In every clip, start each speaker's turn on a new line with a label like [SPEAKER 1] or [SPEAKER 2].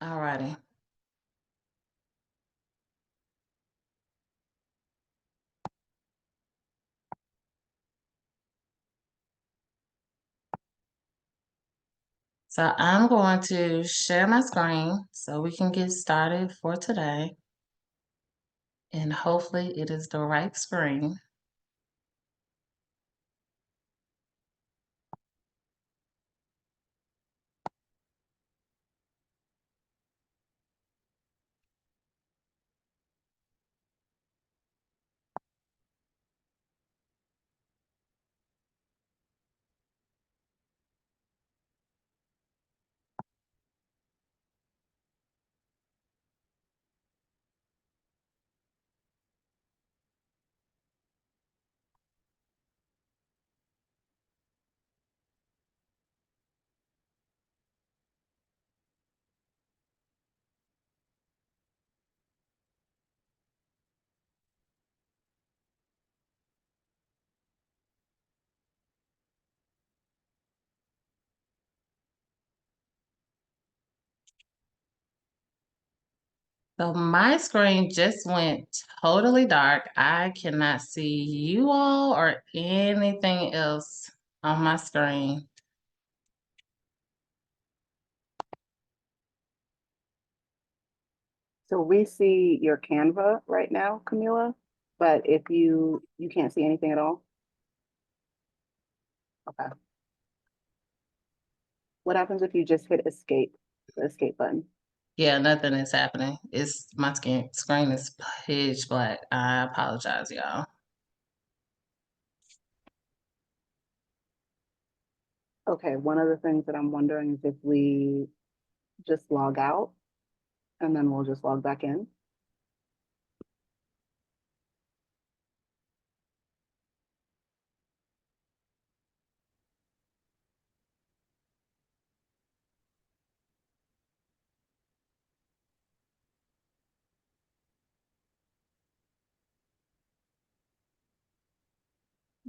[SPEAKER 1] Alrighty. So I'm going to share my screen so we can get started for today. And hopefully it is the right screen. So my screen just went totally dark. I cannot see you all or anything else on my screen.
[SPEAKER 2] So we see your Canva right now, Camila, but if you can't see anything at all, okay. What happens if you just hit escape, the escape button?
[SPEAKER 1] Yeah, nothing is happening. It's my screen is pitch black. I apologize, y'all.
[SPEAKER 2] Okay, one of the things that I'm wondering is if we just log out and then we'll just log back in.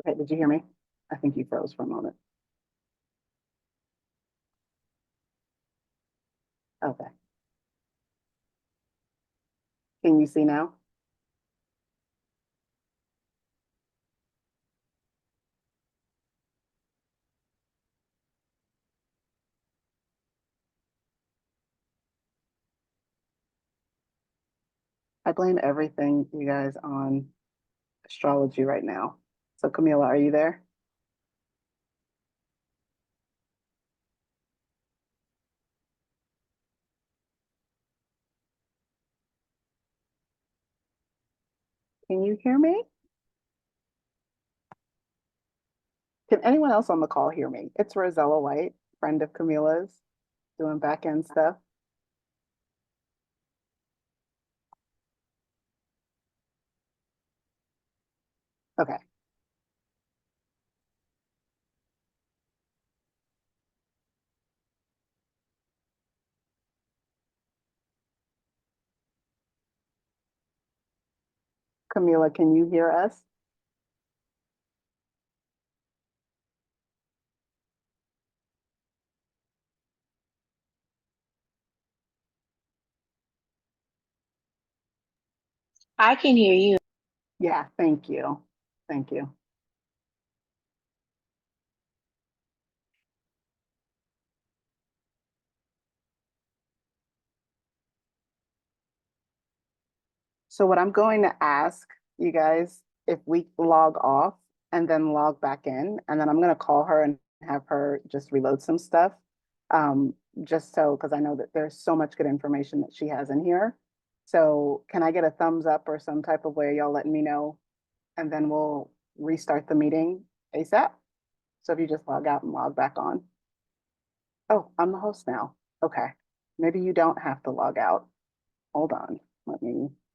[SPEAKER 2] Okay, did you hear me? I think you froze for a moment. Okay. Can you see now? I blame everything, you guys, on astrology right now. So Camila, are you there? Can you hear me? Can anyone else on the call hear me? It's Rosella White, friend of Camila's, doing back end stuff. Okay. Camila, can you hear us?
[SPEAKER 3] I can hear you.
[SPEAKER 2] Yeah, thank you. Thank you. So what I'm going to ask you guys, if we log off and then log back in, and then I'm going to call her and have her just reload some stuff. Um, just so, because I know that there's so much good information that she has in here. So can I get a thumbs up or some type of way y'all letting me know? And then we'll restart the meeting ASAP. So if you just log out and log back on. Oh, I'm the host now. Okay. Maybe you don't have to log out. Hold on.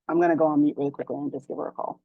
[SPEAKER 2] I'm going to go on mute really quickly and just give her a call.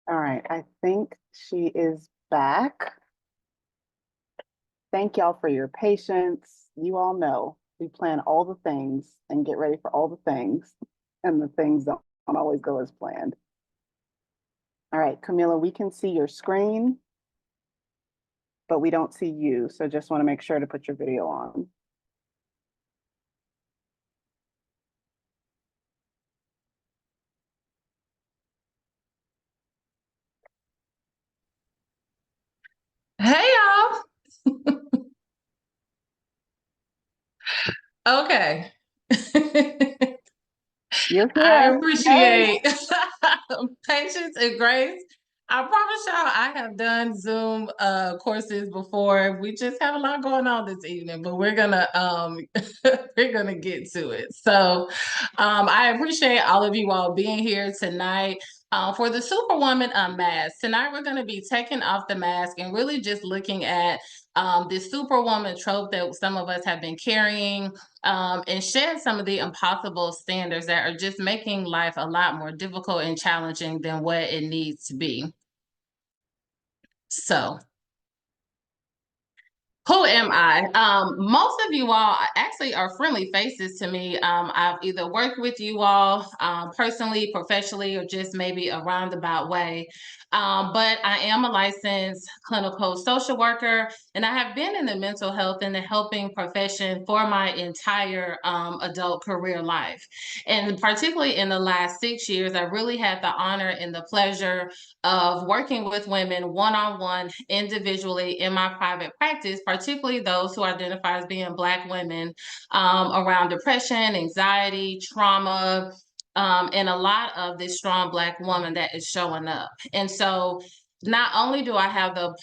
[SPEAKER 2] All right, I think she is back. Thank y'all for your patience. You all know we plan all the things and get ready for all the things, and the things don't always go as planned. All right, Camila, we can see your screen, but we don't see you. So just want to make sure to put your video on.
[SPEAKER 1] Hey y'all. Okay.
[SPEAKER 2] You're
[SPEAKER 1] I
[SPEAKER 2] here. Yay.
[SPEAKER 1] appreciate patience and grace. I promise y'all I have done Zoom courses before. We just have a lot going on this evening, but we're gonna we're gonna get to it. So I appreciate all of you all being here tonight. For the Superwoman Unmasked, tonight we're going to be taking off the mask and really just looking at this Superwoman trope that some of us have been carrying, and shed some of the impossible standards that are just making life a lot more difficult and challenging than what it needs to be. So, who am I? Most of you all actually are friendly faces to me. I've either worked with you all personally, professionally, or just maybe a roundabout way. But I am a licensed clinical social worker, and I have been in the mental health and the helping profession for my entire adult career life. And particularly in the last 6 years, I really had the honor and the pleasure of working with women one-on-one individually in my private practice, particularly those who identify as being Black women, around depression, anxiety, trauma, and a lot of this strong Black woman that is showing up. And so not only do I have the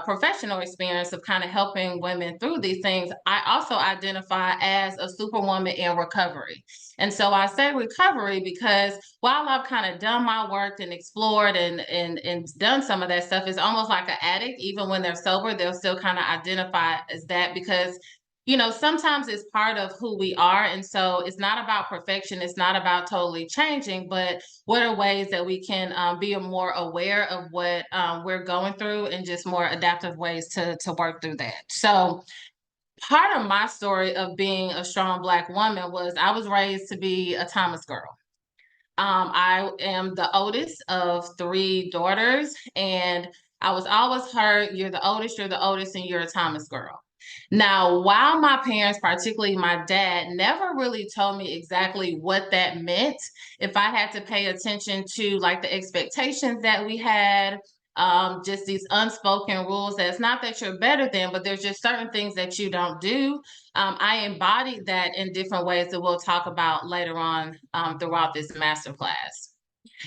[SPEAKER 1] professional experience of kind of helping women through these things, I also identify as a superwoman in recovery. And so I say recovery because while I've kind of done my work and explored and done some of that stuff, it's almost like an addict. Even when they're sober, they'll still kind of identify as that because sometimes it's part of who we are. And so it's not about perfection. It's not about totally changing, but what are ways that we can be more aware of what we're going through and just more adaptive ways to work through that. So part of my story of being a strong Black woman was I was raised to be a Thomas girl. I am the oldest of three daughters, and I was always heard, you're the oldest, and you're a Thomas girl. Now, while my parents, particularly my dad, never really told me exactly what that meant, if I had to pay attention to like the expectations that we had, just these unspoken rules, that it's not that you're better than, but there's just certain things that you don't do. I embodied that in different ways that we'll talk about later on throughout this masterclass.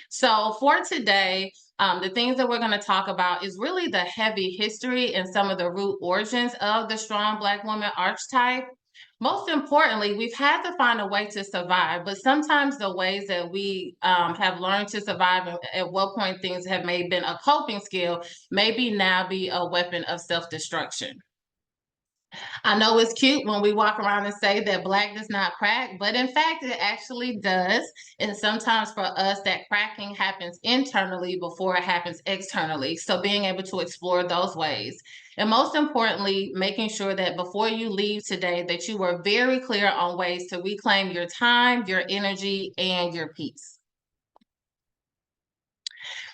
[SPEAKER 1] So for today, the things that we're going to talk about is really the heavy history and some of the root origins of the strong Black woman archetype. Most importantly, we've had to find a way to survive, but sometimes the ways that we have learned to survive and at what point things have maybe been a coping skill, maybe now be a weapon of self-destruction. I know it's cute when we walk around and say that Black does not crack, but in fact, it actually does. And sometimes for us, that cracking happens internally before it happens externally. So being able to explore those ways. And most importantly, making sure that before you leave today, that you are very clear on ways to reclaim your time, your energy, and your peace.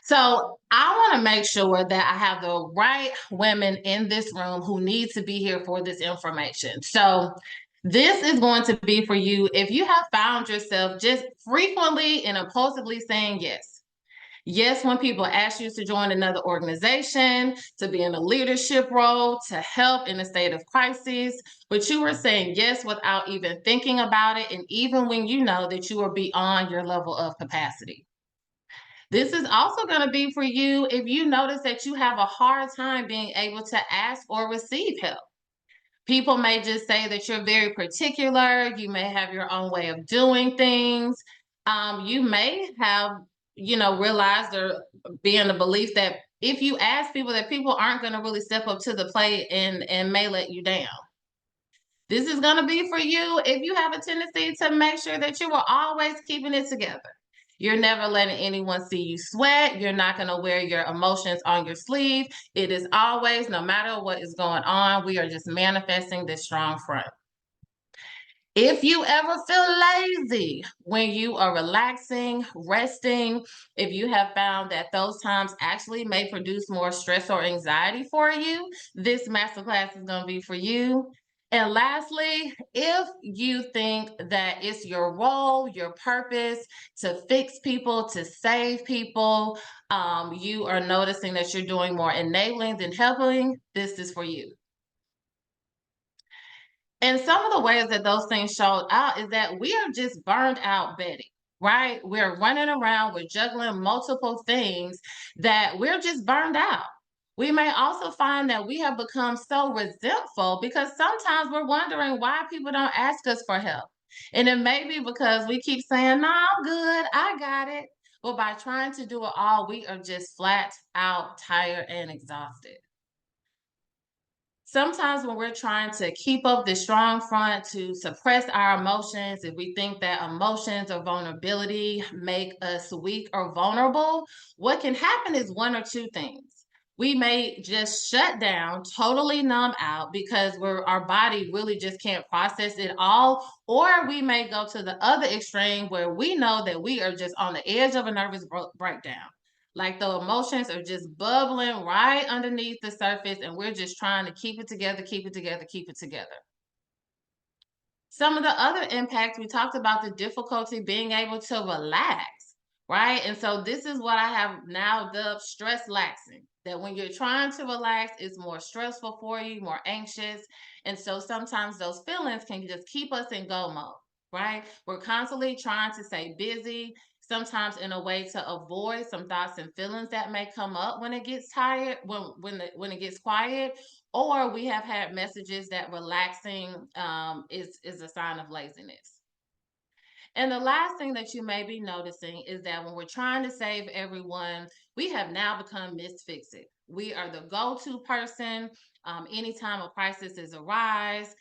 [SPEAKER 1] So I want to make sure that I have the right women in this room who need to be here for this information. So this is going to be for you if you have found yourself just frequently and impulsively saying yes. Yes, when people ask you to join another organization, to be in a leadership role, to help in a state of crisis, but you were saying yes without even thinking about it, and even when you know that you are beyond your level of capacity. This is also going to be for you if you notice that you have a hard time being able to ask or receive help. People may just say that you're very particular. You may have your own way of doing things. You may have, realized or be in the belief that if you ask people, that people aren't going to really step up to the plate and may let you down. This is going to be for you if you have a tendency to make sure that you are always keeping it together. You're never letting anyone see you sweat. You're not going to wear your emotions on your sleeve. It is always, no matter what is going on, we are just manifesting this strong front. If you ever feel lazy when you are relaxing, resting, if you have found that those times actually may produce more stress or anxiety for you, this masterclass is going to be for you. And lastly, if you think that it's your role, your purpose to fix people, to save people, you are noticing that you're doing more enabling than helping, this is for you. And some of the ways that those things showed out is that we are just burned out Betty, right? We're running around, we're juggling multiple things that we're just burned out. We may also find that we have become so resentful because sometimes we're wondering why people don't ask us for help. And it may be because we keep saying, no, I'm good, I got it. But by trying to do it all, we are just flat out tired and exhausted. Sometimes when we're trying to keep up this strong front to suppress our emotions, if we think that emotions or vulnerability make us weak or vulnerable, what can happen is one or two things. We may just shut down, totally numb out because our body really just can't process it all. Or we may go to the other extreme where we know that we are just on the edge of a nervous breakdown. Like the emotions are just bubbling right underneath the surface, and we're just trying to keep it together, keep it together, keep it together. Some of the other impacts, we talked about the difficulty being able to relax, right? And so this is what I have now dubbed stress laxing. That when you're trying to relax, it's more stressful for you, more anxious. And so sometimes those feelings can just keep us in go mode, right? We're constantly trying to stay busy, sometimes in a way to avoid some thoughts and feelings that may come up when it gets tired, when it gets quiet, or we have had messages that relaxing is a sign of laziness. And the last thing that you may be noticing is that when we're trying to save everyone, we have now become misfixed. We are the go-to person anytime a crisis is arise.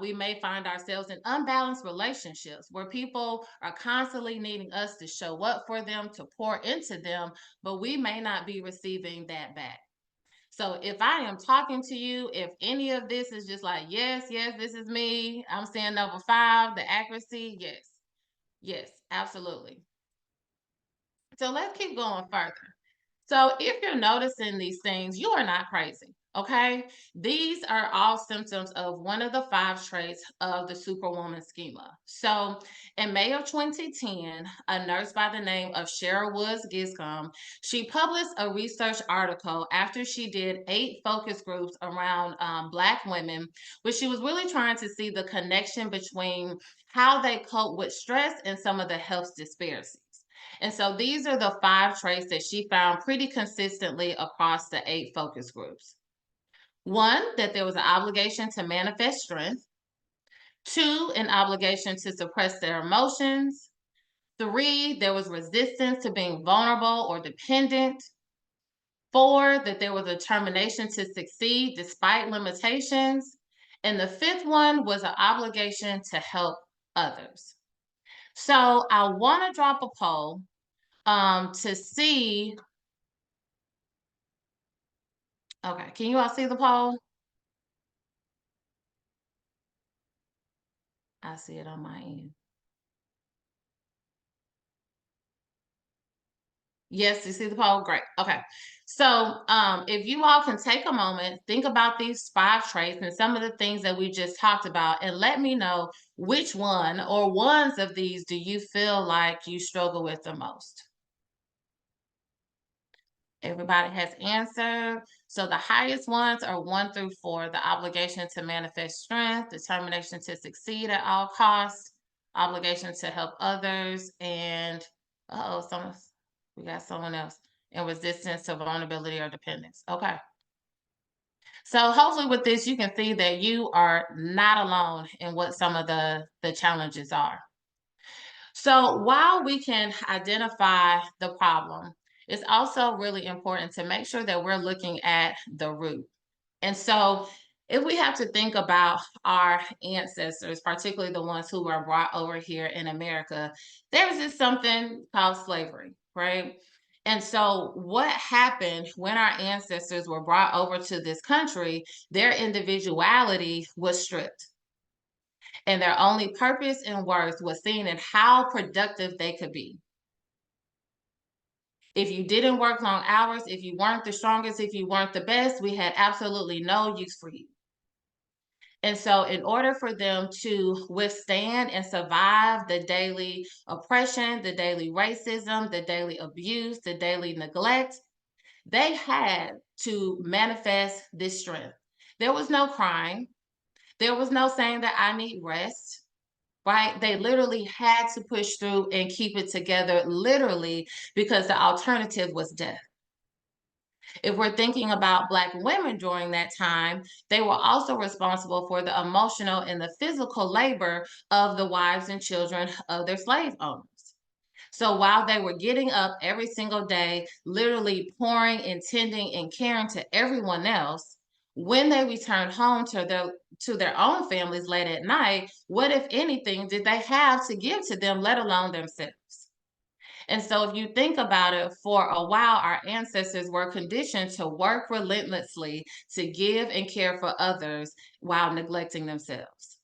[SPEAKER 1] We may find ourselves in unbalanced relationships where people are constantly needing us to show up for them, to pour into them, but we may not be receiving that back. So if I am talking to you, if any of this is just like, yes, yes, this is me, I'm saying number 5, the accuracy, yes, yes, absolutely. So let's keep going further. So if you're noticing these things, you are not crazy. Okay. These are all symptoms of one of the 5 traits of the Superwoman schema. So in May of 2010, a nurse by the name of Cheryl Woods Giscombe, she published a research article after she did 8 focus groups around Black women, where she was really trying to see the connection between how they cope with stress and some of the health disparities. And so these are the 5 traits that she found pretty consistently across the 8 focus groups. 1, that there was an obligation to manifest strength. 2, an obligation to suppress their emotions. 3, there was resistance to being vulnerable or dependent. 4, that there was a determination to succeed despite limitations. And the 5th one was an obligation to help others. So I want to drop a poll to see. Okay, can you all see the poll? I see it on my end. Yes, you see the poll? Great. Okay. So if you all can take a moment, think about these 5 traits and some of the things that we just talked about, and let me know which one or ones of these do you feel like you struggle with the most? Everybody has answered. So the highest ones are 1 through 4, the obligation to manifest strength, determination to succeed at all costs, obligation to help others, and we got someone else, and resistance to vulnerability or dependence. Okay. So hopefully with this, you can see that you are not alone in what some of the challenges are. So while we can identify the problem, it's also really important to make sure that we're looking at the root. And so If we have to think about our ancestors, particularly the ones who were brought over here in America, there was just something called slavery, right? And so, what happened when our ancestors were brought over to this country, their individuality was stripped. And their only purpose and worth was seen in how productive they could be. If you didn't work long hours, if you weren't the strongest, if you weren't the best, we had absolutely no use for you. And so, in order for them to withstand and survive the daily oppression, the daily racism, the daily abuse, the daily neglect, they had to manifest this strength. There was no crying, there was no saying that I need rest. Right? They literally had to push through and keep it together, literally, because the alternative was death. If we're thinking about Black women during that time, they were also responsible for the emotional and the physical labor of the wives and children of their slave owners. So while they were getting up every single day, literally pouring and tending and caring to everyone else, when they returned home to their own families late at night, what, if anything, did they have to give to them, let alone themselves? And so, if you think about it, for a while, our ancestors were conditioned to work relentlessly to give and care for others while neglecting themselves.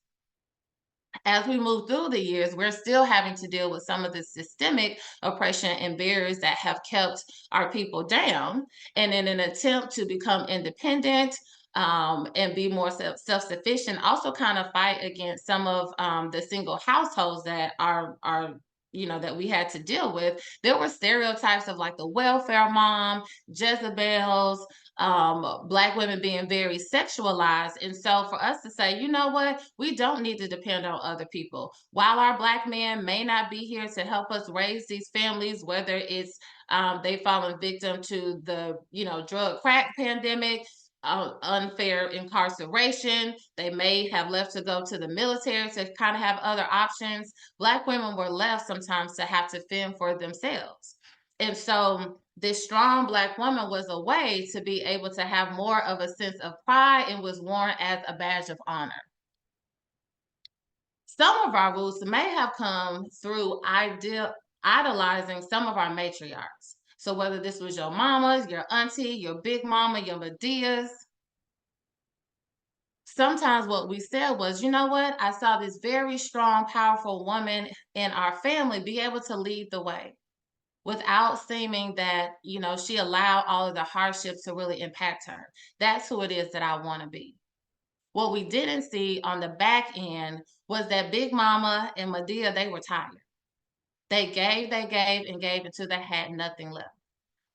[SPEAKER 1] As we move through the years, we're still having to deal with some of the systemic oppression and barriers that have kept our people down. And in an attempt to become independent, and be more self-sufficient, also kind of fight against some of the single households that are that we had to deal with. There were stereotypes of like the welfare mom, Jezebels, Black women being very sexualized. And so for us to say, you know what, we don't need to depend on other people. While our Black men may not be here to help us raise these families, whether it's they've fallen victim to the drug crack pandemic, unfair incarceration. They may have left to go to the military to kind of have other options. Black women were left sometimes to have to fend for themselves. And so this strong Black woman was a way to be able to have more of a sense of pride and was worn as a badge of honor. Some of our roots may have come through idolizing some of our matriarchs. So whether this was your mama, your auntie, your big mama, your Medeas, sometimes what we said was, you know what, I saw this very strong, powerful woman in our family be able to lead the way without seeming that, she allowed all of the hardships to really impact her. That's who it is that I want to be. What we didn't see on the back end was that Big Mama and Medea, they were tired. They gave, and gave until they had nothing left.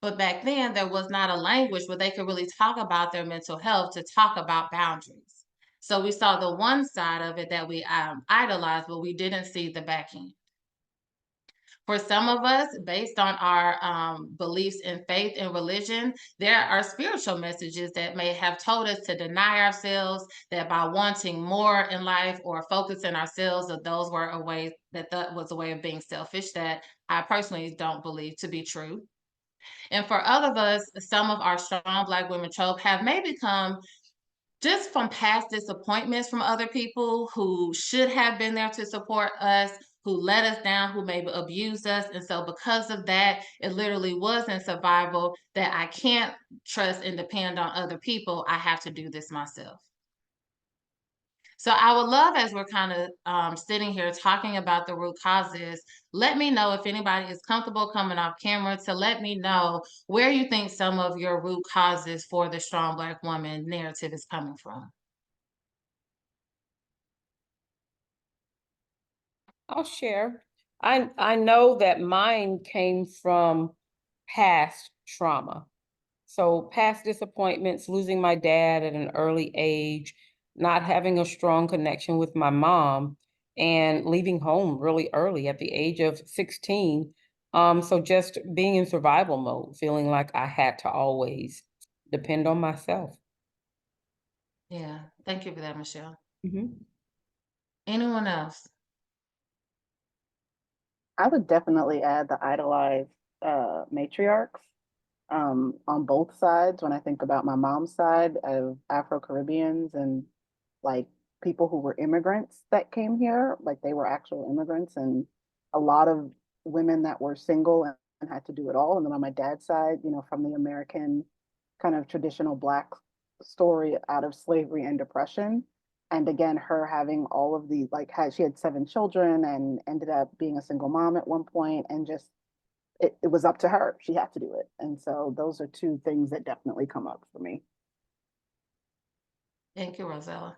[SPEAKER 1] But back then, there was not a language where they could really talk about their mental health, to talk about boundaries. So we saw the one side of it that we idolized, but we didn't see the back end. For some of us, based on our beliefs in faith and religion, there are spiritual messages that may have told us to deny ourselves, that by wanting more in life or focusing ourselves, that those were a way, that was a way of being selfish, that I personally don't believe to be true. And for other of us, some of our strong Black women trope have maybe come just from past disappointments from other people who should have been there to support us, who let us down, who maybe abused us. And so because of that, it literally was in survival that I can't trust and depend on other people. I have to do this myself. So I would love, as we're kind of sitting here talking about the root causes, let me know if anybody is comfortable coming off camera to let me know where you think some of your root causes for the strong Black woman narrative is coming from.
[SPEAKER 4] I'll share. I know that mine came from past trauma. So past disappointments, losing my dad at an early age, not having a strong connection with my mom, and leaving home really early at the age of 16. So just being in survival mode, feeling like I had to always depend on myself.
[SPEAKER 1] Yeah, thank you for that, Michelle.
[SPEAKER 4] Mhm.
[SPEAKER 1] Anyone else?
[SPEAKER 2] I would definitely add the idolized matriarchs. on both sides. When I think about my mom's side of Afro-Caribbeans and like people who were immigrants that came here, like they were actual immigrants, and a lot of women that were single and had to do it all. And then on my dad's side, you know, from the American kind of traditional Black story out of slavery and depression. And again, her having all of the like had she had 7 children and ended up being a single mom at one point, and just it was up to her. She had to do it. And so those are two things that definitely come up for me.
[SPEAKER 1] Thank you, Rosella.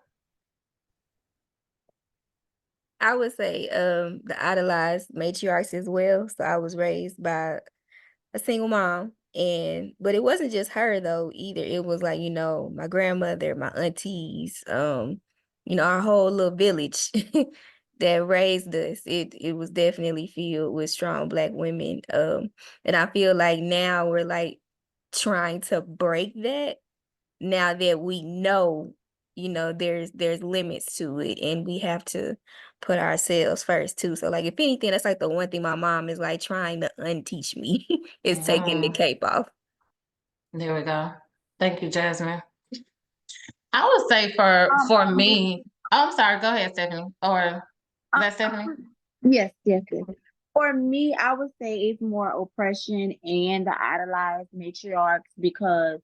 [SPEAKER 5] I would say the idolized matriarchs as well. So I was raised by a single mom, but it wasn't just her though either. It was like, my grandmother, my aunties, our whole little village that raised us. It was definitely filled with strong Black women. And I feel like now we're like trying to break that now that we know, there's limits to it, and we have to put ourselves first too. So like if anything, that's like the one thing my mom is like trying to unteach me is taking the cape off.
[SPEAKER 1] There we go. Thank you, Jasmine. I would say for me, oh, I'm sorry, go ahead, Stephanie. Or is that Stephanie?
[SPEAKER 3] Yes, yes, yes. For me, I would say it's more oppression and the idolized matriarchs because,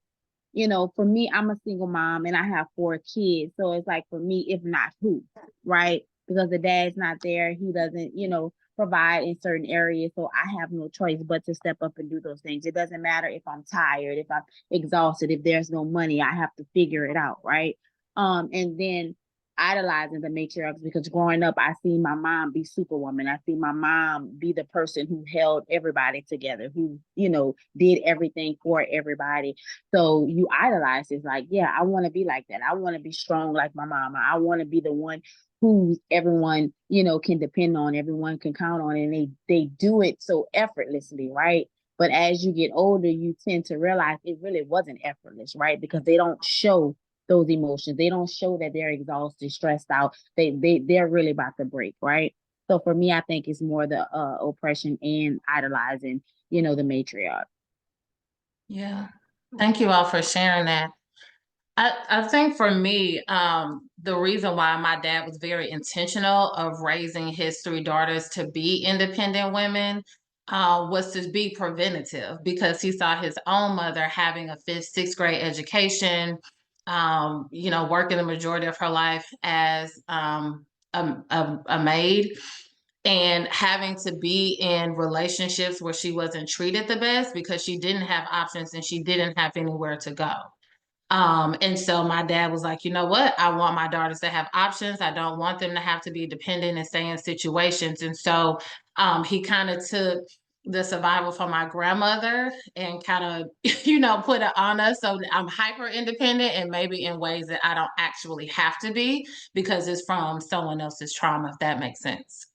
[SPEAKER 3] for me, I'm a single mom and I have 4 kids. So it's like for me, if not who, right? Because the dad's not there, he doesn't, provide in certain areas. So I have no choice but to step up and do those things. It doesn't matter if I'm tired, if I'm exhausted, if there's no money, I have to figure it out, right? And then idolizing the matriarchs because growing up, I see my mom be Superwoman. I see my mom be the person who held everybody together, who, did everything for everybody. So you idolize it. Like, yeah, I want to be like that. I want to be strong like my mama. I want to be the one who everyone, can depend on, everyone can count on, and they do it so effortlessly, right? But as you get older, you tend to realize it really wasn't effortless, right? Because they don't show those emotions. They don't show that they're exhausted, stressed out. They're really about to break, right? So for me, I think it's more the oppression and idolizing, the matriarch.
[SPEAKER 1] Yeah. Thank you all for sharing that. I think for me, the reason why my dad was very intentional of raising his 3 daughters to be independent women was to be preventative because he saw his own mother having a 5th, 6th grade education, working the majority of her life as a maid and having to be in relationships where she wasn't treated the best because she didn't have options and she didn't have anywhere to go. And so my dad was like, you know what? I want my daughters to have options. I don't want them to have to be dependent and stay in situations. And so he kind of took the survival from my grandmother and kind of, put it on us. So I'm hyper independent and maybe in ways that I don't actually have to be because it's from someone else's trauma, if that makes sense.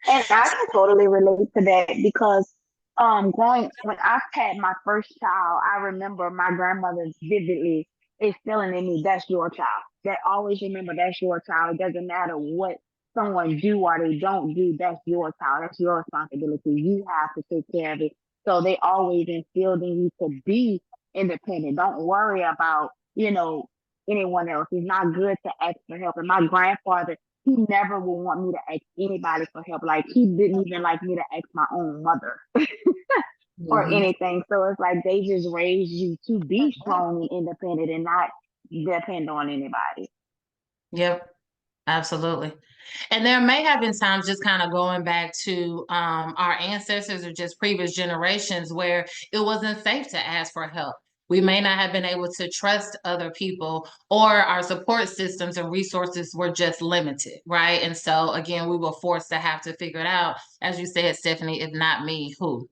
[SPEAKER 3] And I can totally relate to that because when I had my first child, I remember my grandmother vividly instilling in me, that's your child. That always remember that's your child. It doesn't matter what someone do or they don't do, that's your child. That's your responsibility. You have to take care of it. So they always instilled in you to be independent. Don't worry about, anyone else. It's not good to ask for help. And my grandfather, he never would want me to ask anybody for help. Like he didn't even like me to ask my own mother or anything. So it's like they just raised you to be strong and independent and not depend on anybody.
[SPEAKER 1] Yep, absolutely. And there may have been times just kind of going back to our ancestors or just previous generations where it wasn't safe to ask for help. We may not have been able to trust other people or our support systems and resources were just limited, right? And so again, we were forced to have to figure it out. As you said, Stephanie, if not me, who?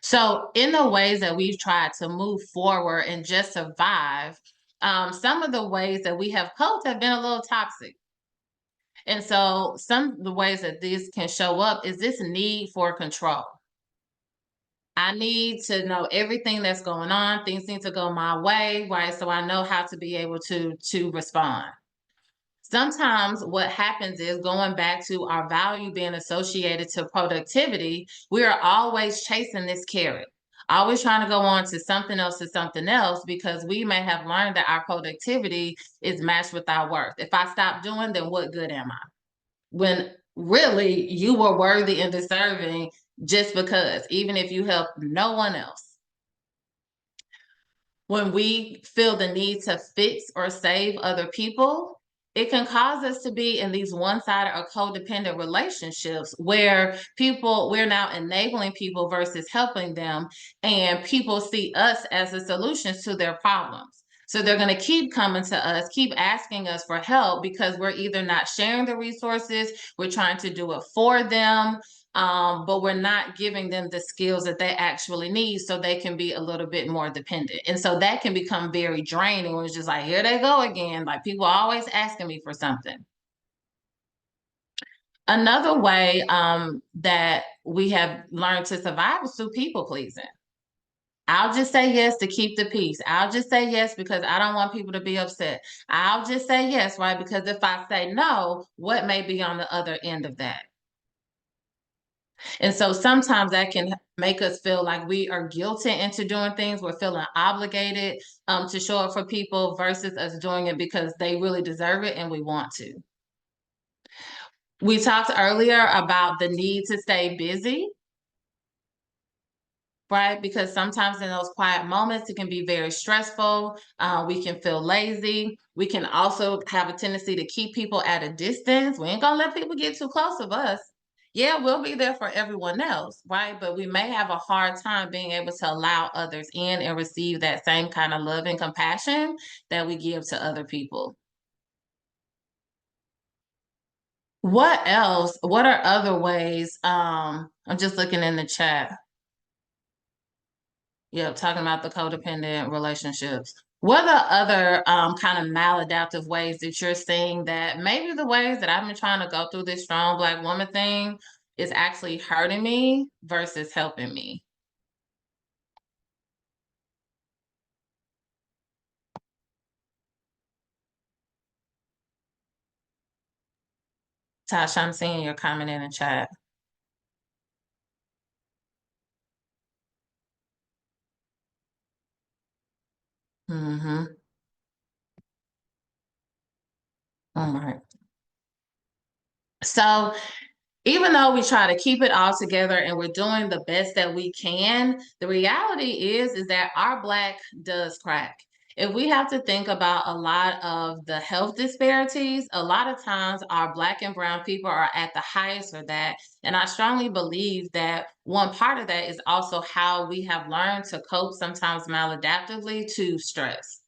[SPEAKER 1] So in the ways that we've tried to move forward and just survive, some of the ways that we have coped have been a little toxic. And so some of the ways that this can show up is this need for control. I need to know everything that's going on. Things need to go my way, right? So I know how to be able to respond. Sometimes what happens is going back to our value being associated to productivity, we are always chasing this carrot Always trying to go on to something else because we may have learned that our productivity is matched with our worth. If I stop doing, then what good am I? When really you were worthy and deserving just because, even if you help no one else. When we feel the need to fix or save other people, it can cause us to be in these one-sided or codependent relationships where we're now enabling people versus helping them, and people see us as the solutions to their problems. So they're going to keep coming to us, keep asking us for help because we're either not sharing the resources, we're trying to do it for them, but we're not giving them the skills that they actually need so they can be a little bit more dependent. And so that can become very draining when it's just like, here they go again. Like, people are always asking me for something. Another way that we have learned to survive is through people pleasing. I'll just say yes to keep the peace. I'll just say yes because I don't want people to be upset. I'll just say yes, right? Because if I say no, what may be on the other end of that? And so sometimes that can make us feel like we are guilted into doing things. We're feeling obligated to show up for people versus us doing it because they really deserve it and we want to. We talked earlier about the need to stay busy, right? Because sometimes in those quiet moments, it can be very stressful. We can feel lazy. We can also have a tendency to keep people at a distance. We ain't gonna let people get too close of us. Yeah, we'll be there for everyone else, right? But we may have a hard time being able to allow others in and receive that same kind of love and compassion that we give to other people. What else? What are other ways? I'm just looking in the chat. Yeah, talking about the codependent relationships. What are other kind of maladaptive ways that you're seeing that maybe the ways that I've been trying to go through this strong Black woman thing is actually hurting me versus helping me? Tasha, I'm seeing your comment in the chat. Mm-hmm. All right. So even though we try to keep it all together and we're doing the best that we can, the reality is that our Black does crack. If we have to think about a lot of the health disparities, a lot of times our Black and brown people are at the highest for that. And I strongly believe that one part of that is also how we have learned to cope sometimes maladaptively to stress.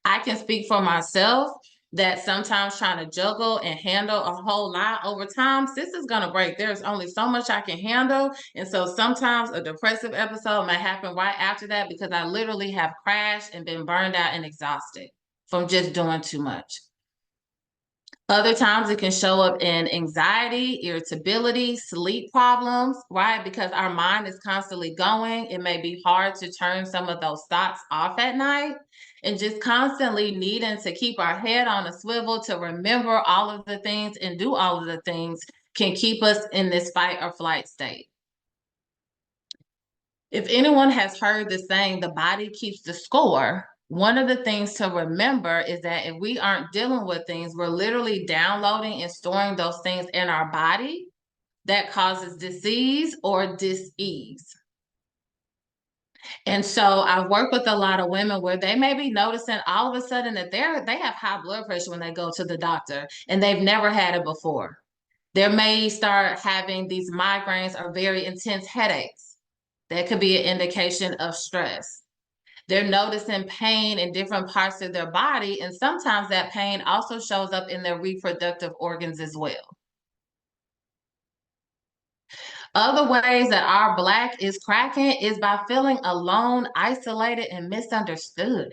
[SPEAKER 1] I can speak for myself that sometimes trying to juggle and handle a whole lot over time, sis is gonna break. There's only so much I can handle. And so sometimes a depressive episode may happen right after that because I literally have crashed and been burned out and exhausted from just doing too much. Other times it can show up in anxiety, irritability, sleep problems, right? Because our mind is constantly going. It may be hard to turn some of those thoughts off at night, and just constantly needing to keep our head on a swivel to remember all of the things and do all of the things can keep us in this fight or flight state. If anyone has heard the saying, the body keeps the score, one of the things to remember is that if we aren't dealing with things, we're literally downloading and storing those things in our body that causes disease or dis-ease. And so I've worked with a lot of women where they may be noticing all of a sudden that they have high blood pressure when they go to the doctor and they've never had it before. They may start having these migraines or very intense headaches. That could be an indication of stress. They're noticing pain in different parts of their body, and sometimes that pain also shows up in their reproductive organs as well. Other ways that our Black is cracking is by feeling alone, isolated, and misunderstood.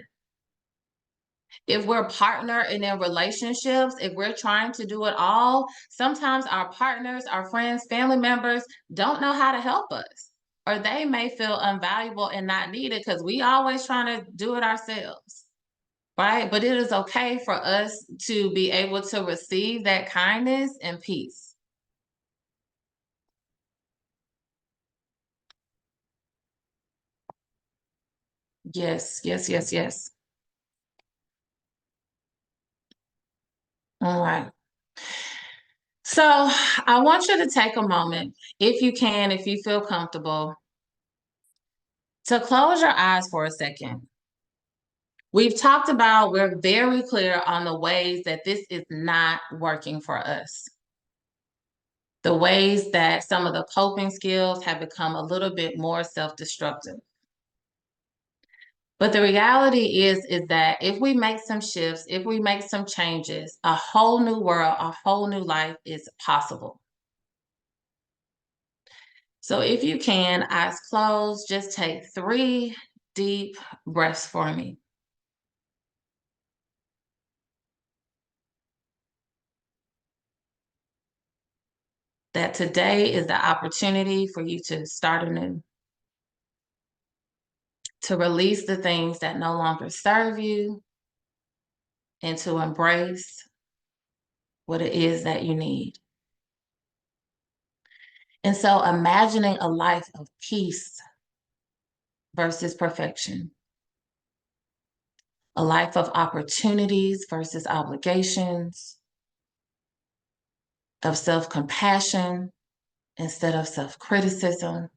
[SPEAKER 1] If we're partner and in relationships, if we're trying to do it all, sometimes our partners, our friends, family members don't know how to help us. Or they may feel unvaluable and not needed because we always trying to do it ourselves, right? But it is okay for us to be able to receive that kindness and peace. Yes, yes, yes, yes. All right. So I want you to take a moment, if you can, if you feel comfortable, to close your eyes for a second. We've talked about, we're very clear on the ways that this is not working for us. The ways that some of the coping skills have become a little bit more self-destructive. But the reality is that if we make some shifts, if we make some changes, a whole new world, a whole new life is possible. So if you can, eyes closed, just take 3 deep breaths for me. That today is the opportunity for you to start anew, to release the things that no longer serve you, and to embrace what it is that you need. And so imagining a life of peace versus perfection, a life of opportunities versus obligations, of self-compassion instead of self-criticism,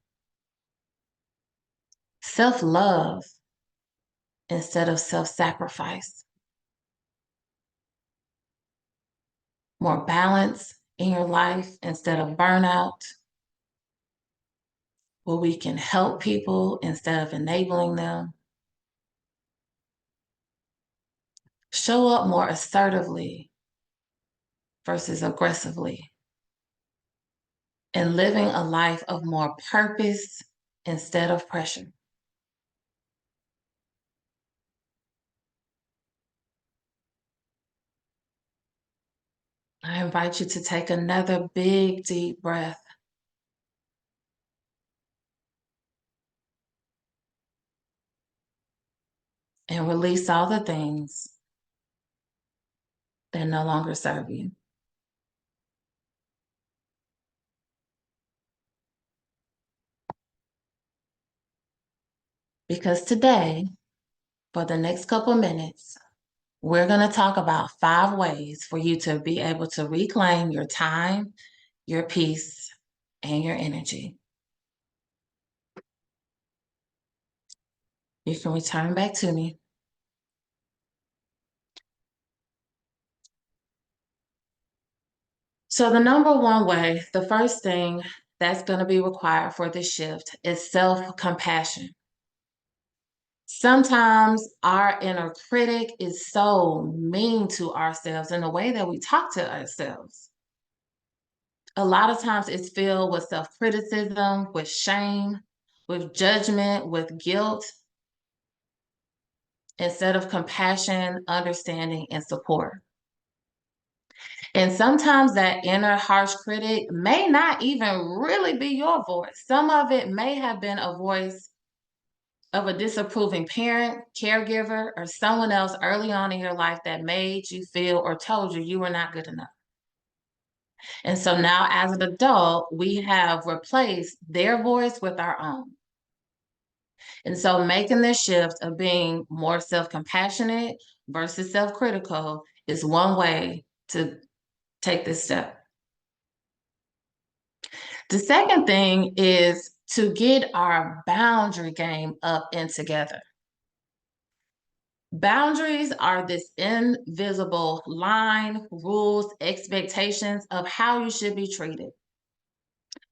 [SPEAKER 1] self-love instead of self-sacrifice, more balance in your life instead of burnout, where we can help people instead of enabling them, show up more assertively versus aggressively, and living a life of more purpose instead of pressure. I invite you to take another big, deep breath. And release all the things that no longer serve you. Because today, for the next couple minutes, we're going to talk about 5 ways for you to be able to reclaim your time, your peace, and your energy. You can return back to me. So the number one way, the first thing that's going to be required for this shift is self-compassion. Sometimes our inner critic is so mean to ourselves in the way that we talk to ourselves. A lot of times it's filled with self-criticism, with shame, with judgment, with guilt, instead of compassion, understanding, and support. And sometimes that inner harsh critic may not even really be your voice. Some of it may have been a voice of a disapproving parent, caregiver, or someone else early on in your life that made you feel or told you you were not good enough. And so now as an adult, we have replaced their voice with our own. And so making this shift of being more self-compassionate versus self-critical is one way to take this step. The second thing is to get our boundary game up and together. Boundaries are this invisible line, rules, expectations of how you should be treated,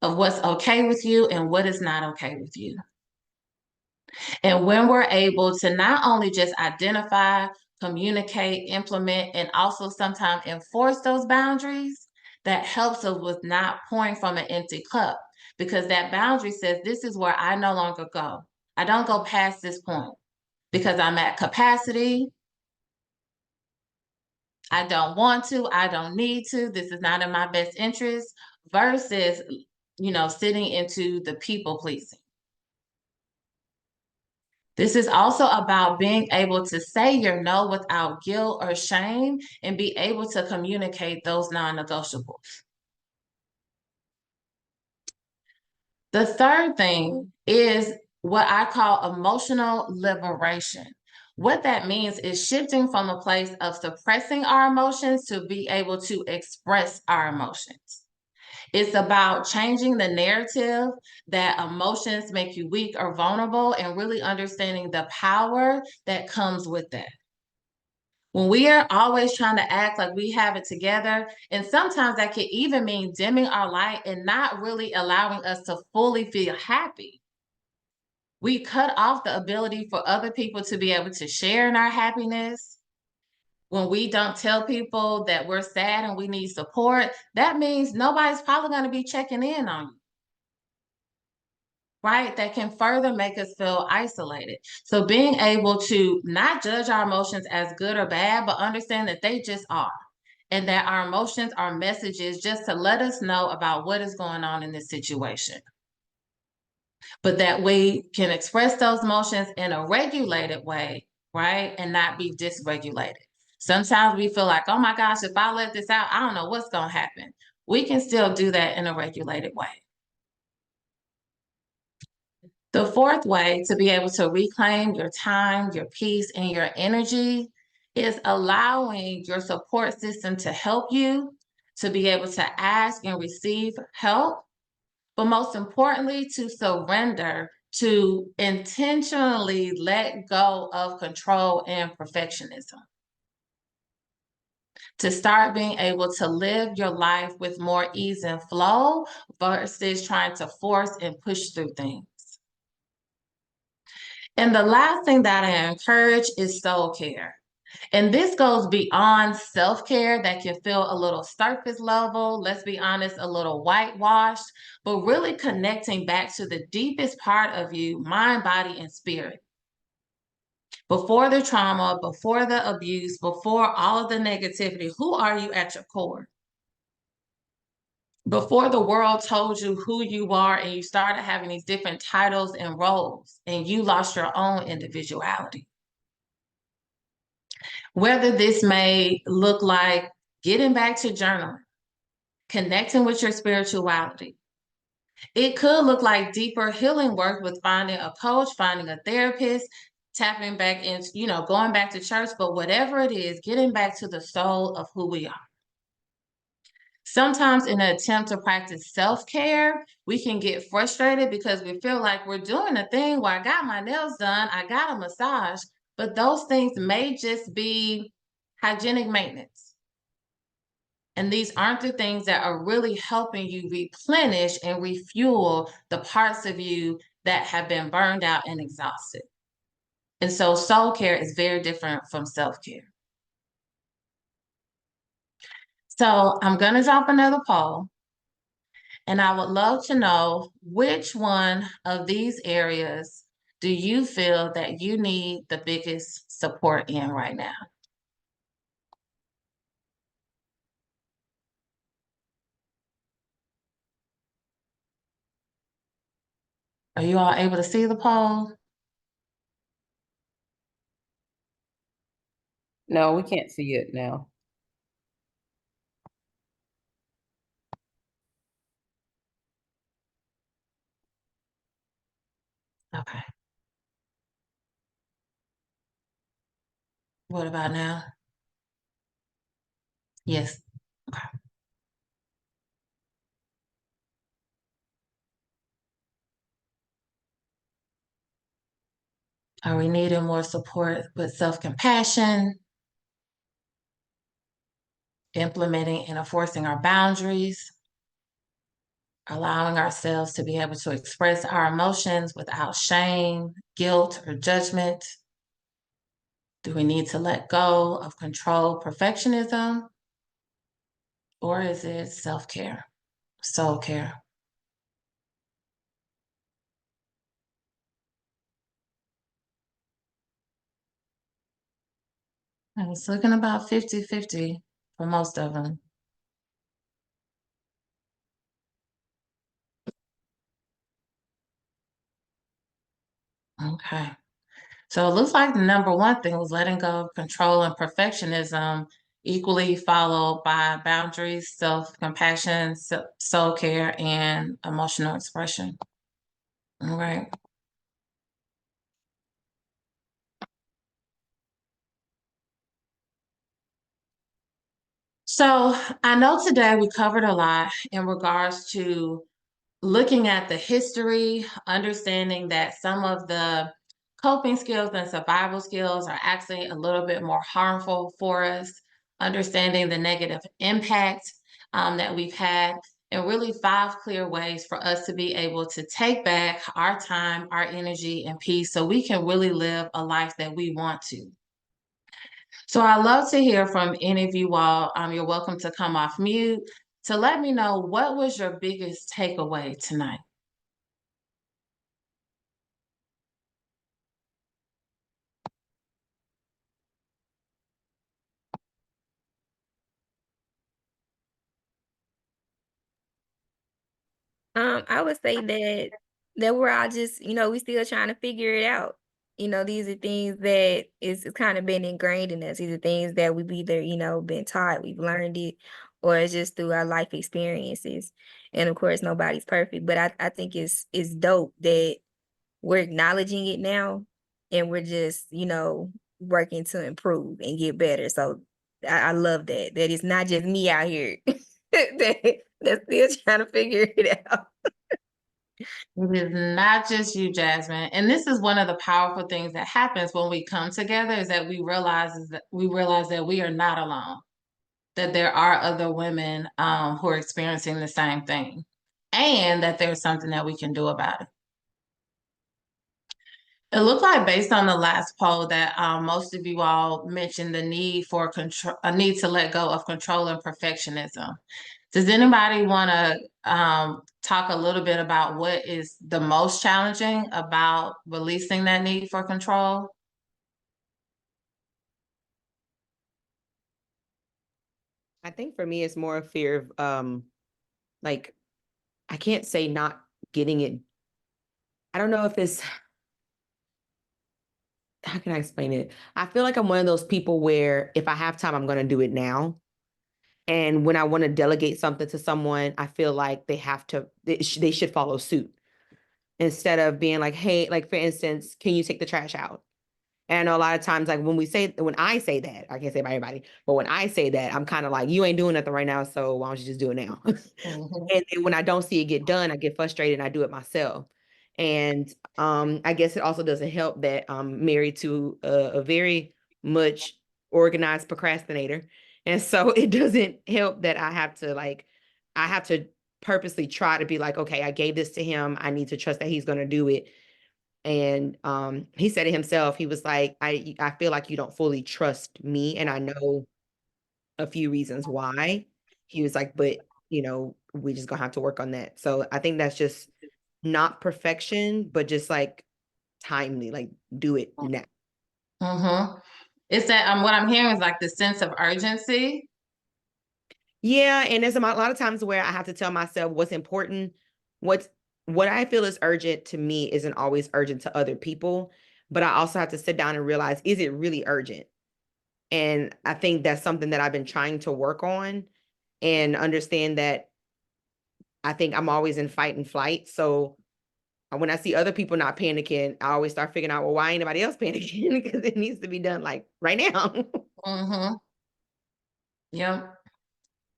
[SPEAKER 1] of what's okay with you and what is not okay with you. And when we're able to not only just identify, communicate, implement, and also sometimes enforce those boundaries, that helps us with not pouring from an empty cup, because that boundary says, this is where I no longer go. I don't go past this point because I'm at capacity. I don't want to, I don't need to, this is not in my best interest, versus, sitting into the people pleasing. This is also about being able to say your no without guilt or shame and be able to communicate those non-negotiables. The third thing is what I call emotional liberation. What that means is shifting from a place of suppressing our emotions to be able to express our emotions. It's about changing the narrative that emotions make you weak or vulnerable and really understanding the power that comes with that. When we are always trying to act like we have it together, and sometimes that can even mean dimming our light and not really allowing us to fully feel happy. We cut off the ability for other people to be able to share in our happiness. When we don't tell people that we're sad and we need support, that means nobody's probably going to be checking in on you, right? That can further make us feel isolated. So being able to not judge our emotions as good or bad, but understand that they just are, and that our emotions are messages just to let us know about what is going on in this situation. But that we can express those emotions in a regulated way, right? And not be dysregulated. Sometimes we feel like, oh my gosh, if I let this out, I don't know what's going to happen. We can still do that in a regulated way. The fourth way to be able to reclaim your time, your peace, and your energy is allowing your support system to help you to be able to ask and receive help, but most importantly, to surrender, to intentionally let go of control and perfectionism, to start being able to live your life with more ease and flow versus trying to force and push through things. And the last thing that I encourage is soul care. And this goes beyond self-care that can feel a little surface level, let's be honest, a little whitewashed, but really connecting back to the deepest part of you, mind, body, and spirit. Before the trauma, before the abuse, before all of the negativity, who are you at your core? Before the world told you who you are and you started having these different titles and roles and you lost your own individuality. Whether this may look like getting back to journaling, connecting with your spirituality. It could look like deeper healing work with finding a coach, finding a therapist, tapping back in, going back to church, but whatever it is, getting back to the soul of who we are. Sometimes in an attempt to practice self-care, we can get frustrated because we feel like we're doing a thing where I got my nails done, I got a massage, but those things may just be hygienic maintenance. And these aren't the things that are really helping you replenish and refuel the parts of you that have been burned out and exhausted. And so soul care is very different from self-care. So I'm going to drop another poll. And I would love to know which one of these areas do you feel that you need the biggest support in right now? Are you all able to see the poll?
[SPEAKER 4] No, we can't see it now.
[SPEAKER 1] Okay. What about now? Yes. Okay. Are we needing more support with self-compassion, implementing and enforcing our boundaries, allowing ourselves to be able to express our emotions without shame, guilt, or judgment? Do we need to let go of control, perfectionism? Or is it self-care, soul care? And it's looking about 50-50 for most of them. Okay. So it looks like the number one thing was letting go of control and perfectionism, equally followed by boundaries, self-compassion, soul care, and emotional expression. All right. So I know today we covered a lot in regards to looking at the history, understanding that some of the coping skills and survival skills are actually a little bit more harmful for us, understanding the negative impact that we've had, and really 5 clear ways for us to be able to take back our time, our energy, and peace so we can really live a life that we want to. So I'd love to hear from any of you all. You're welcome to come off mute to let me know what was your biggest takeaway tonight.
[SPEAKER 5] I would say that we're all just, we still trying to figure it out. These are things that is kind of been ingrained in us. These are things that we've either, been taught, we've learned it, or it's just through our life experiences. And of course, nobody's perfect, but I think it's dope that we're acknowledging it now and we're just, working to improve and get better. So I love that it's not just me out here that's still trying to figure it out.
[SPEAKER 1] It is not just you, Jasmine. And this is one of the powerful things that happens when we come together is that we realize that we are not alone, that there are other women who are experiencing the same thing, and that there's something that we can do about it. It looked like based on the last poll that most of you all mentioned the need for control, a need to let go of control and perfectionism. Does anybody want to talk a little bit about what is the most challenging about releasing that need for control?
[SPEAKER 6] I think for me, it's more a fear of like, I can't say not getting it. I don't know if it's, how can I explain it? I feel like I'm one of those people where if I have time, I'm going to do it now. And when I want to delegate something to someone, I feel like they should follow suit instead of being like, hey, like for instance, can you take the trash out? And I know a lot of times, like when I say that, I can't say by everybody, but when I say that, I'm kind of like, you ain't doing nothing right now, so why don't you just do it now?
[SPEAKER 1] Mm-hmm.
[SPEAKER 6] And then when I don't see it get done, I get frustrated and I do it myself. And I guess it also doesn't help that I'm married to a very much organized procrastinator. And so it doesn't help that I have to purposely try to be like, okay, I gave this to him. I need to trust that he's going to do it. And he said it himself. He was like, I feel like you don't fully trust me. And I know a few reasons why. He was like, but we just gonna have to work on that. So I think that's just not perfection, but just like timely, like do it now.
[SPEAKER 1] Mm-hmm. It's that what I'm hearing is like the sense of urgency.
[SPEAKER 6] Yeah, and there's a lot of times where I have to tell myself what's important, what I feel is urgent to me isn't always urgent to other people, but I also have to sit down and realize, is it really urgent? And I think that's something that I've been trying to work on and understand that I think I'm always in fight and flight. So when I see other people not panicking, I always start figuring out, well, why ain't anybody else panicking? Because it needs to be done like right now.
[SPEAKER 1] Mm-hmm. Yep.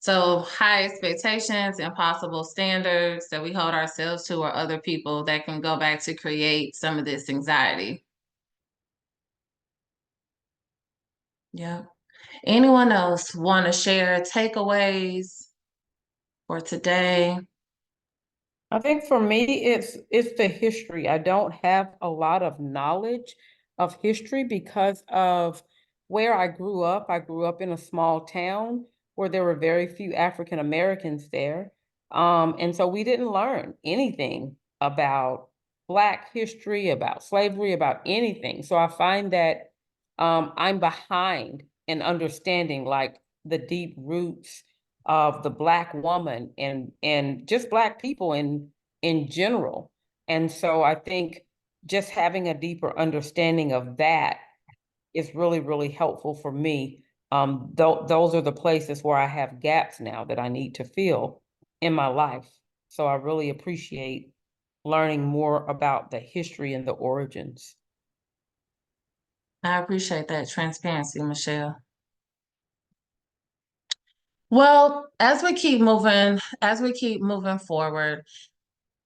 [SPEAKER 1] So high expectations, impossible standards that we hold ourselves to or other people that can go back to create some of this anxiety. Yep. Anyone else want to share takeaways for today?
[SPEAKER 4] I think for me, it's the history. I don't have a lot of knowledge of history because of where I grew up. I grew up in a small town where there were very few African Americans there. And so we didn't learn anything about Black history, about slavery, about anything. So I find that I'm behind in understanding like the deep roots of the Black woman and just Black people in general. And so I think just having a deeper understanding of that is really, really helpful for me. Those are the places where I have gaps now that I need to fill in my life. So I really appreciate learning more about the history and the origins.
[SPEAKER 1] I appreciate that transparency, Michelle. Well, as we keep moving forward,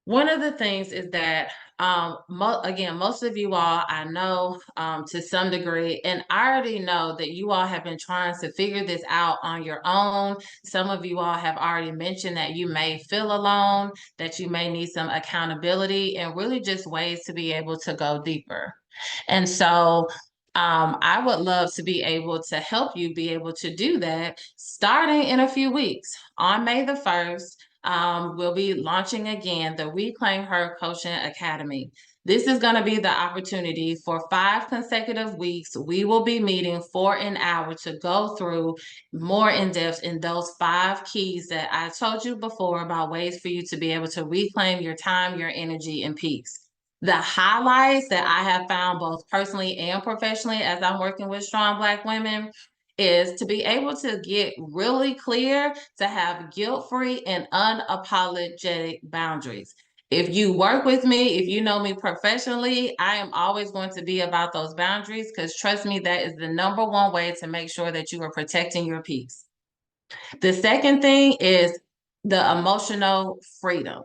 [SPEAKER 1] one of the things is that, again, most of you all I know to some degree, and I already know that you all have been trying to figure this out on your own. Some of you all have already mentioned that you may feel alone, that you may need some accountability, and really just ways to be able to go deeper. And so, I would love to be able to help you be able to do that starting in a few weeks. On May the 1st, we'll be launching again the Reclaim Her Coaching Academy. This is going to be the opportunity for 5 consecutive weeks. We will be meeting for an hour to go through more in depth in those 5 keys that I told you before about ways for you to be able to reclaim your time, your energy, and peace. The highlights that I have found both personally and professionally as I'm working with strong Black women is to be able to get really clear, to have guilt-free and unapologetic boundaries. If you work with me, if you know me professionally, I am always going to be about those boundaries, because trust me, that is the number one way to make sure that you are protecting your peace. The second thing is the emotional freedom.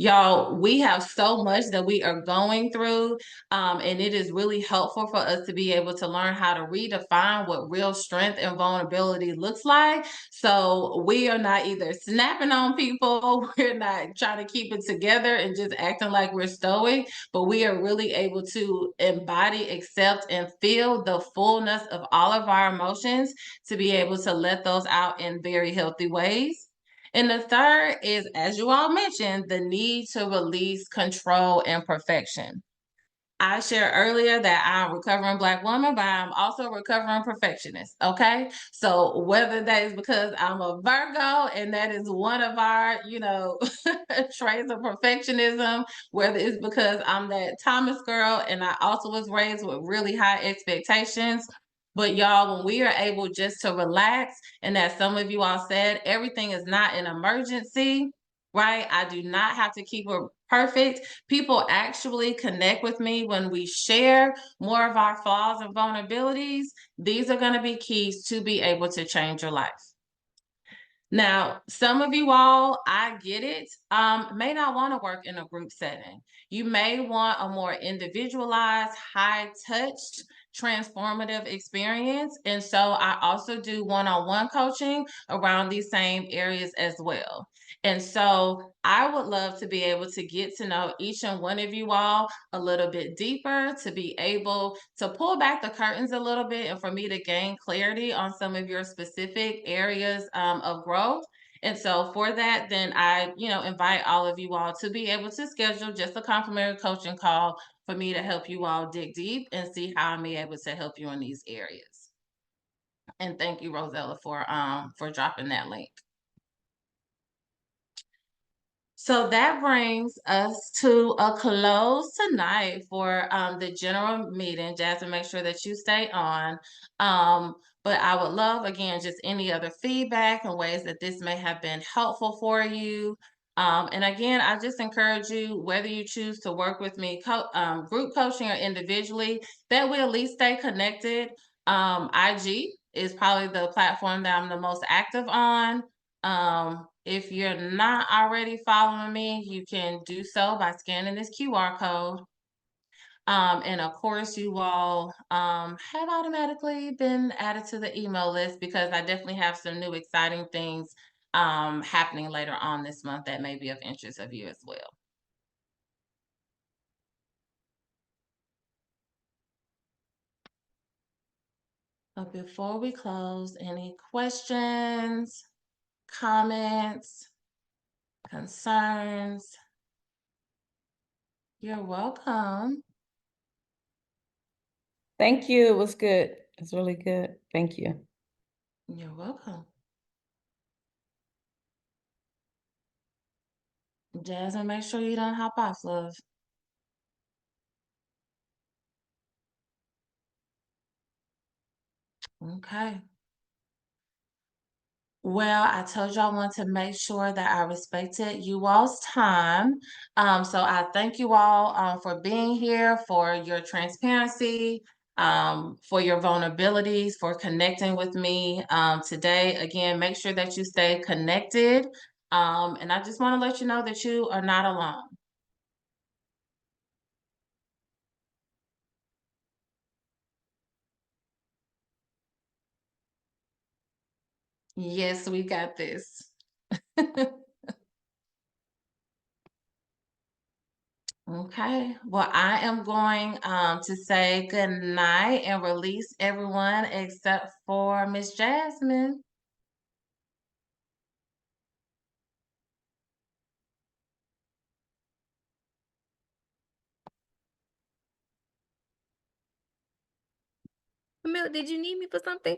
[SPEAKER 1] Y'all, we have so much that we are going through, and it is really helpful for us to be able to learn how to redefine what real strength and vulnerability looks like. So we are not either snapping on people, we're not trying to keep it together and just acting like we're stoic, but we are really able to embody, accept, and feel the fullness of all of our emotions, to be able to let those out in very healthy ways. And the third is, as you all mentioned, the need to release control and perfection. I shared earlier that I'm a recovering Black woman, but I'm also a recovering perfectionist. Okay. So whether that is because I'm a Virgo and that is one of our, traits of perfectionism, whether it's because I'm that Thomas girl and I also was raised with really high expectations. But y'all, when we are able just to relax, and as some of you all said, everything is not an emergency, right? I do not have to keep it perfect. People actually connect with me when we share more of our flaws and vulnerabilities. These are going to be keys to be able to change your life. Now, some of you all, I get it, may not want to work in a group setting. You may want a more individualized, high-touch, transformative experience. And so I also do one-on-one coaching around these same areas as well. And so I would love to be able to get to know each and one of you all a little bit deeper, to be able to pull back the curtains a little bit, and for me to gain clarity on some of your specific areas of growth. And so for that, then I, invite all of you all to be able to schedule just a complimentary coaching call for me to help you all dig deep and see how I'm able to help you in these areas. And thank you, Rosella, for dropping that link. So that brings us to a close tonight for the general meeting. Jasmine, make sure that you stay on. But I would love, again, just any other feedback and ways that this may have been helpful for you. And again, I just encourage you, whether you choose to work with me, group coaching or individually, that we at least stay connected. IG is probably the platform that I'm the most active on. If you're not already following me, you can do so by scanning this QR code. And of course, you all have automatically been added to the email list, because I definitely have some new exciting things happening later on this month that may be of interest of you as well. But before we close, any questions, comments, concerns? You're welcome.
[SPEAKER 4] Thank you. It was good. It's really good. Thank you.
[SPEAKER 1] You're welcome. Jasmine, make sure you don't hop off, love. Okay. Well, I told you I want to make sure that I respected you all's time. So I thank you all for being here, for your transparency. for your vulnerabilities, for connecting with me today. Again, make sure that you stay connected. And I just want to let you know that you are not alone. Yes, we got this. Okay, well, I am going to say good night and release everyone except for Miss Jasmine.
[SPEAKER 5] Camilla, did you need me for something?